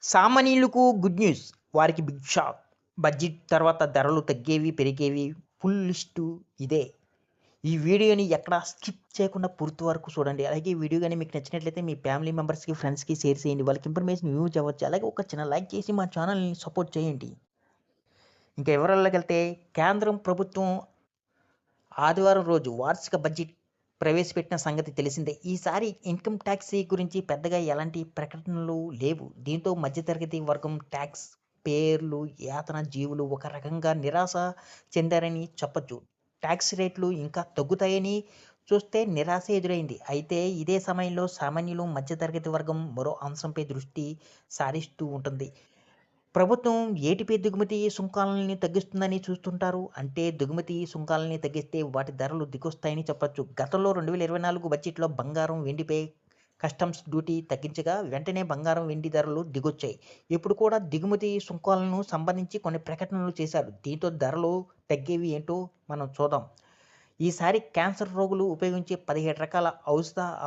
సామాన్యులకు good news. వారికి big shock. Budget తర్వాత ధరలు తగ్గేవి, పెరిగేవి. ఫుల్ లిస్టు ఇదే. ఈ వీడియోని ఎక్కడ స్కిప్ చేయకుండా పూర్తి వరకు చూడండి. అలాగే ఈ వీడియో గాని మీకు నచ్చినట్లయితే మీ ఫ్యామిలీ మెంబర్స్‌కి, ఫ్రెండ్స్‌కి షేర్ చేయండి. వాళ్ళకి ఇన్ఫర్మేషన్ యూజ్ అవ్వచ్చు. అలాగే ఒక చిన్న లైక్ చేసి మా ఛానల్‌ని సపోర్ట్ చేయండి. ఇంకా వివరాల్లోకెళ్తే కేంద్రం ప్రభుత్వం ఆదివారం రోజు వార్షిక బడ్జెట్ ప్రవేశపెట్టిన సంగతి తెలిసిందే. ఈసారి ఇన్కమ్ ట్యాక్స్ గురించి పెద్దగా ఎలాంటి ప్రకటనలు లేవు. దీంతో మధ్యతరగతి వర్గం ట్యాక్స్ పేర్లు, యాతన జీవులు ఒక రకంగా నిరాశ చెందారని చెప్పొచ్చు. ట్యాక్స్ రేట్లు ఇంకా తగ్గుతాయని చూస్తే నిరాశ ఎదురైంది. అయితే ఇదే సమయంలో సామాన్యులు, మధ్యతరగతి వర్గం మరో అంశంపై దృష్టి సారిస్తూ ఉంటుంది. ప్రభుత్వం ఏటిపై దిగుమతి సుంకాలని తగ్గిస్తుందని చూస్తుంటారు. అంటే దిగుమతి సుంకాలని తగ్గిస్తే వాటి ధరలు దిగొస్తాయని చెప్పొచ్చు. గతంలో 2024 బడ్జెట్‌లో బంగారం, వెండిపై కస్టమ్స్ డ్యూటీ తగ్గించగా వెంటనే బంగారం, వెండి ధరలు దిగొచ్చాయి. ఇప్పుడు కూడా దిగుమతి సుంకాలను సంబంధించి కొన్ని ప్రకటనలు చేశారు. దీంతో ధరలు తగ్గేవి ఏంటో మనం చూద్దాం. ఈసారి క్యాన్సర్ రోగులు ఉపయోగించే 17 రకాల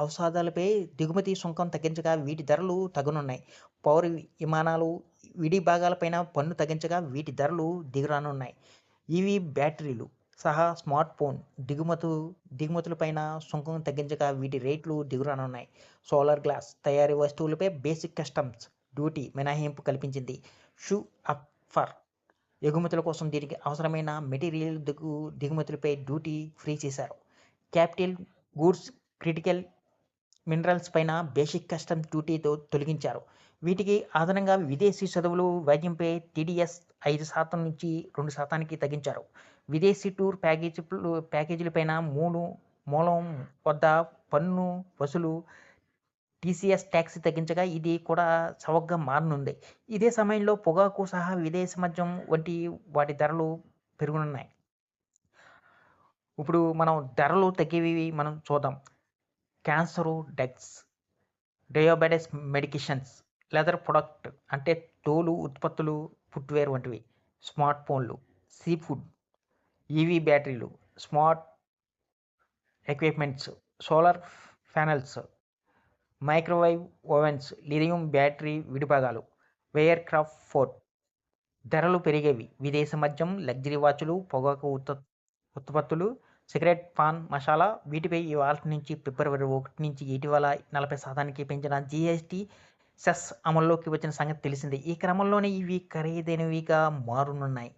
ఔషధాలపై దిగుమతి సుంకం తగ్గించగా వీటి ధరలు తగ్గనున్నాయి. పౌర విమానాలు, విడి భాగాలపైన పన్ను తగ్గించగా వీటి ధరలు దిగరానున్నాయి. ఈవీ బ్యాటరీలు సహా స్మార్ట్ ఫోన్ దిగుమతులపైన సుంకం తగ్గించగా వీటి రేట్లు దిగురానున్నాయి. సోలార్ గ్లాస్ తయారీ వస్తువులపై బేసిక్ కస్టమ్స్ డ్యూటీ మినహాయింపు కల్పించింది. షూ అఫర్ ఎగుమతుల కోసం దీనికి అవసరమైన మెటీరియల్ దిగుమతులపై డ్యూటీ ఫ్రీ చేశారు. క్యాపిటల్ గూడ్స్, క్రిటికల్ మినరల్స్ పైన బేసిక్ కస్టమ్స్ డ్యూటీతో తొలగించారు. వీటికి అదనంగా విదేశీ చదువులు వైద్యంపై టీడీఎస్ 5% నుంచి 2%కి తగ్గించారు. విదేశీ టూర్ ప్యాకేజీలపైన మూలం వద్ద పన్ను వసూలు టీసీఎస్ ట్యాక్స్ తగ్గించగా ఇది కూడా చవకగా మారనుంది. ఇదే సమయంలో పొగాకు సహా విదేశీ మద్యం వంటి వాటి ధరలు పెరగనున్నాయి. ఇప్పుడు మనం ధరలు తగ్గేవి మనం చూద్దాం. Cancer drugs, diabetes medications, leather product అంటే తోలు ఉత్పత్తులు, ఫుట్‌వేర్ వంటివి, స్మార్ట్ ఫోన్లు, సీ ఫుడ్, ఈవీ బ్యాటరీలు, smart equipments, solar panels, microwave ovens, lithium battery విడిభాగాలు, ఎయిర్ క్రాఫ్ట్ ఫోర్ట్ ధరలు పెరిగేవి. విదేశీ మద్యం, లగ్జరీ వాచులు, పొగాకు ఉత్పత్తులు, సిగరెట్, పాన్ మసాలా వీటిపై ఇవాల్టి నుంచి ఫిబ్రవరి 1 నుంచి ఇటీవల 40% పెంచిన జీఎస్టీ సెస్ అమల్లోకి వచ్చిన సంగతి తెలిసిందే. ఈ క్రమంలోనే ఇవి ఖరీదైనవిగా మారనున్నాయి.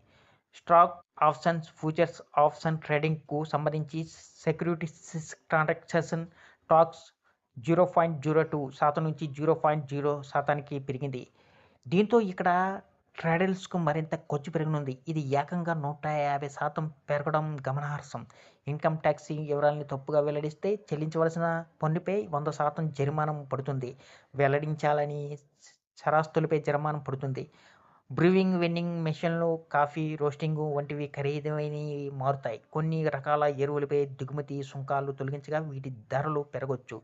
స్టాక్ ఆప్షన్స్, ఫ్యూచర్స్ ఆప్షన్ ట్రేడింగ్‌కు సంబంధించి సెక్యూరిటీస్ ట్రాన్సాక్షన్ టాక్స్ 0.02% నుంచి 0.0%కి పెరిగింది. దీంతో ఇక్కడ ట్రేడర్స్‌కు మరింత ఖర్చు పెరగనుంది. ఇది ఏకంగా 150% పెరగడం గమనార్హం. ఇన్కమ్ ట్యాక్స్ వివరాల్ని తప్పుగా వెల్లడిస్తే చెల్లించవలసిన పన్నుపై 100% జరిమానా పడుతుంది. వెల్లడించాలని చరాస్తులపై జరిమానా పడుతుంది. బ్రూయింగ్, వెండింగ్ మెషిన్లు, కాఫీ రోస్టింగ్ వంటివి ఖరీదైనవి మారుతాయి. కొన్ని రకాల ఎరువులపై దిగుమతి సుంకాలు తొలగించగా వీటి ధరలు పెరగొచ్చు.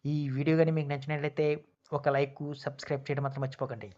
ఈ వీడియో గాని మీకు నచ్చినట్లయితే ఒక లైక్, సబ్స్క్రైబ్ చేయడం మాత్రం మర్చిపోకండి.